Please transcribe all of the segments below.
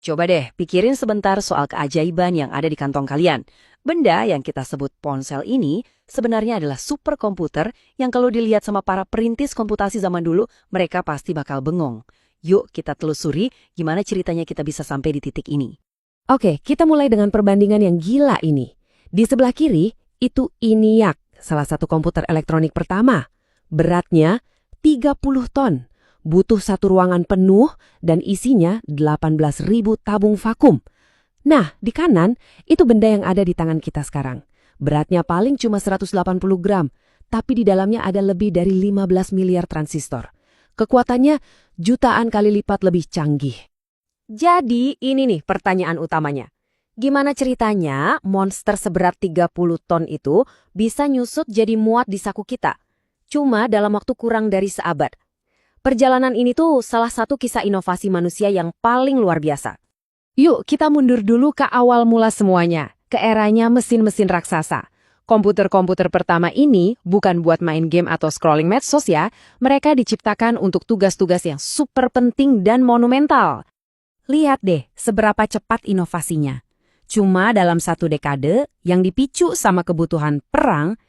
Coba deh pikirin sebentar soal keajaiban yang ada di kantong kalian. Benda yang kita sebut ponsel ini sebenarnya adalah superkomputer yang kalau dilihat sama para perintis komputasi zaman dulu, mereka pasti bakal bengong. Yuk kita telusuri gimana ceritanya kita bisa sampai di titik ini. Oke, kita mulai dengan perbandingan yang gila ini. Di sebelah kiri, itu ENIAC, salah satu komputer elektronik pertama. Beratnya 30 ton. Butuh satu ruangan penuh dan isinya 18.000 tabung vakum. Nah, di kanan, itu benda yang ada di tangan kita sekarang. Beratnya paling cuma 180 gram, tapi di dalamnya ada lebih dari 15 miliar transistor. Kekuatannya jutaan kali lipat lebih canggih. Jadi, ini nih pertanyaan utamanya. Gimana ceritanya monster seberat 30 ton itu bisa nyusut jadi muat di saku kita? Cuma dalam waktu kurang dari seabad. Perjalanan ini tuh salah satu kisah inovasi manusia yang paling luar biasa. Yuk kita mundur dulu ke awal mula semuanya, ke eranya mesin-mesin raksasa. Komputer-komputer pertama ini bukan buat main game atau scrolling medsos ya, mereka diciptakan untuk tugas-tugas yang super penting dan monumental. Lihat deh seberapa cepat inovasinya. Cuma dalam satu dekade yang dipicu sama kebutuhan perang,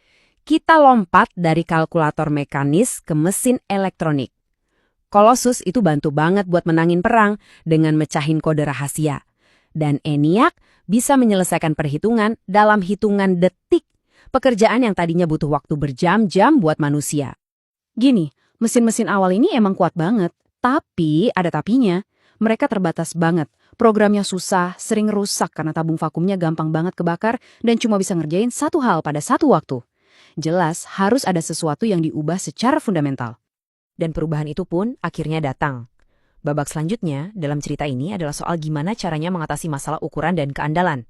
kita lompat dari kalkulator mekanis ke mesin elektronik. Colossus itu bantu banget buat menangin perang dengan mecahin kode rahasia. Dan ENIAC bisa menyelesaikan perhitungan dalam hitungan detik. Pekerjaan yang tadinya butuh waktu berjam-jam buat manusia. Gini, mesin-mesin awal ini emang kuat banget. Tapi ada tapinya. Mereka terbatas banget. Programnya susah, sering rusak karena tabung vakumnya gampang banget kebakar dan cuma bisa ngerjain satu hal pada satu waktu. Jelas harus ada sesuatu yang diubah secara fundamental. Dan perubahan itu pun akhirnya datang. Babak selanjutnya dalam cerita ini adalah soal gimana caranya mengatasi masalah ukuran dan keandalan.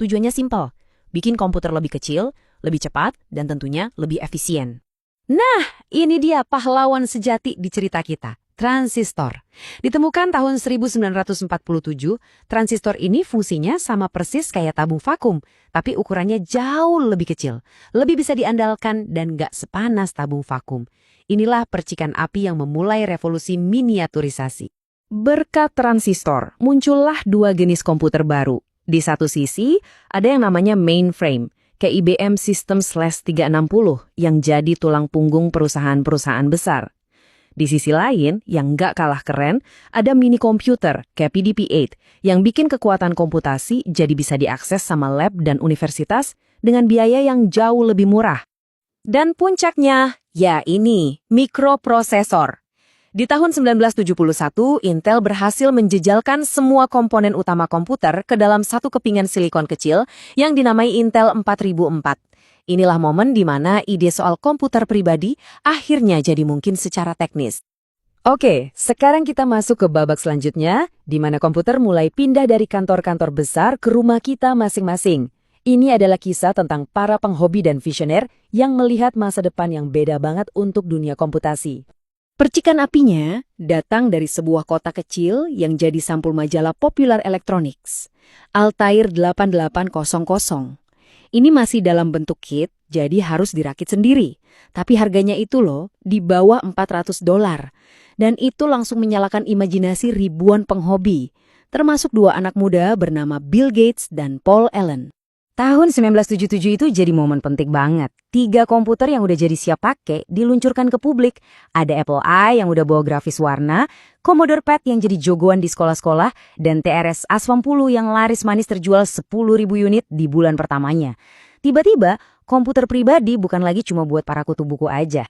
Tujuannya simpel, bikin komputer lebih kecil, lebih cepat, dan tentunya lebih efisien. Nah, ini dia pahlawan sejati di cerita kita, transistor. Ditemukan tahun 1947, transistor ini fungsinya sama persis kayak tabung vakum, tapi ukurannya jauh lebih kecil, lebih bisa diandalkan dan gak sepanas tabung vakum. Inilah percikan api yang memulai revolusi miniaturisasi. Berkat transistor, muncullah dua jenis komputer baru. Di satu sisi, ada yang namanya mainframe, kayak IBM System/360 yang jadi tulang punggung perusahaan-perusahaan besar. Di sisi lain, yang nggak kalah keren, ada mini komputer kayak PDP-8 yang bikin kekuatan komputasi jadi bisa diakses sama lab dan universitas dengan biaya yang jauh lebih murah. Dan puncaknya, ya ini, mikroprosesor. Di tahun 1971, Intel berhasil menjejalkan semua komponen utama komputer ke dalam satu kepingan silikon kecil yang dinamai Intel 4004. Inilah momen di mana ide soal komputer pribadi akhirnya jadi mungkin secara teknis. Oke, sekarang kita masuk ke babak selanjutnya, di mana komputer mulai pindah dari kantor-kantor besar ke rumah kita masing-masing. Ini adalah kisah tentang para penghobi dan visioner yang melihat masa depan yang beda banget untuk dunia komputasi. Percikan apinya datang dari sebuah kota kecil yang jadi sampul majalah Popular Electronics, Altair 8800. Ini masih dalam bentuk kit, jadi harus dirakit sendiri. Tapi harganya itu loh, di bawah $400. Dan itu langsung menyalakan imajinasi ribuan penghobi, termasuk dua anak muda bernama Bill Gates dan Paul Allen. Tahun 1977 itu jadi momen penting banget. 3 komputer yang udah jadi siap pakai diluncurkan ke publik. Ada Apple I yang udah bawa grafis warna, Commodore PET yang jadi jagoan di sekolah-sekolah, dan TRS A90 yang laris manis terjual 10.000 unit di bulan pertamanya. Tiba-tiba, komputer pribadi bukan lagi cuma buat para kutu buku aja.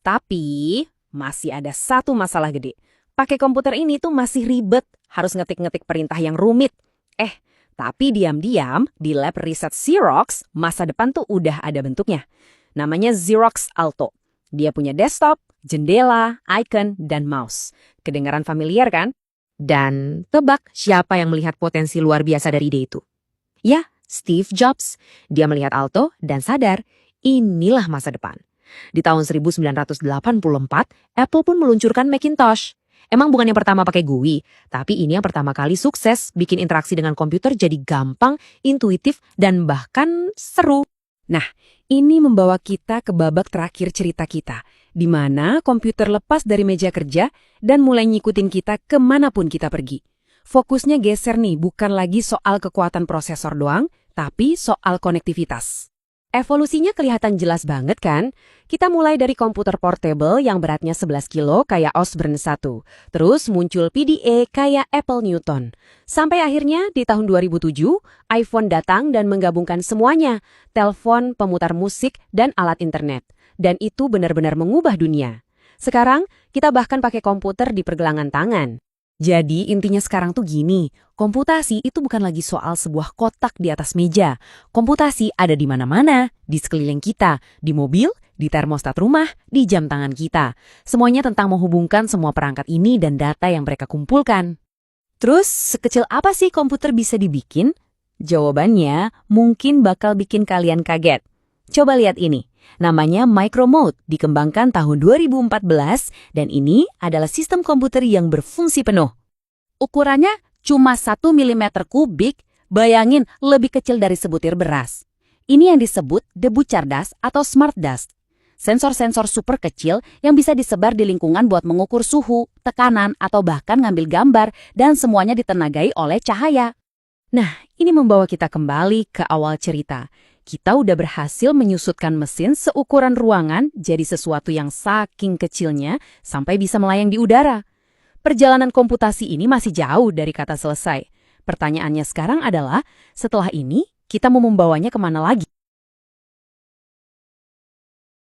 Tapi, masih ada satu masalah gede. Pakai komputer ini tuh masih ribet, harus ngetik-ngetik perintah yang rumit. Tapi diam-diam di lab riset Xerox, masa depan tuh udah ada bentuknya. Namanya Xerox Alto. Dia punya desktop, jendela, icon, dan mouse. Kedengaran familiar kan? Dan tebak siapa yang melihat potensi luar biasa dari ide itu? Ya, Steve Jobs. Dia melihat Alto dan sadar inilah masa depan. Di tahun 1984, Apple pun meluncurkan Macintosh. Emang bukan yang pertama pakai GUI, tapi ini yang pertama kali sukses bikin interaksi dengan komputer jadi gampang, intuitif, dan bahkan seru. Nah, ini membawa kita ke babak terakhir cerita kita, di mana komputer lepas dari meja kerja dan mulai ngikutin kita kemanapun kita pergi. Fokusnya geser nih, bukan lagi soal kekuatan prosesor doang, tapi soal konektivitas. Evolusinya kelihatan jelas banget kan? Kita mulai dari komputer portable yang beratnya 11 kilo kayak Osborne 1. Terus muncul PDA kayak Apple Newton. Sampai akhirnya di tahun 2007, iPhone datang dan menggabungkan semuanya. Telepon, pemutar musik, dan alat internet. Dan itu benar-benar mengubah dunia. Sekarang, kita bahkan pakai komputer di pergelangan tangan. Jadi intinya sekarang tuh gini, komputasi itu bukan lagi soal sebuah kotak di atas meja. Komputasi ada di mana-mana, di sekeliling kita, di mobil, di termostat rumah, di jam tangan kita. Semuanya tentang menghubungkan semua perangkat ini dan data yang mereka kumpulkan. Terus, sekecil apa sih komputer bisa dibikin? Jawabannya mungkin bakal bikin kalian kaget. Coba lihat ini. Namanya Micromode, dikembangkan tahun 2014, dan ini adalah sistem komputer yang berfungsi penuh. Ukurannya cuma 1 mm kubik, bayangin lebih kecil dari sebutir beras. Ini yang disebut debu cerdas atau smart dust. Sensor-sensor super kecil yang bisa disebar di lingkungan buat mengukur suhu, tekanan, atau bahkan ngambil gambar, dan semuanya ditenagai oleh cahaya. Nah, ini membawa kita kembali ke awal cerita. Kita udah berhasil menyusutkan mesin seukuran ruangan jadi sesuatu yang saking kecilnya sampai bisa melayang di udara. Perjalanan komputasi ini masih jauh dari kata selesai. Pertanyaannya sekarang adalah, setelah ini kita mau membawanya kemana lagi?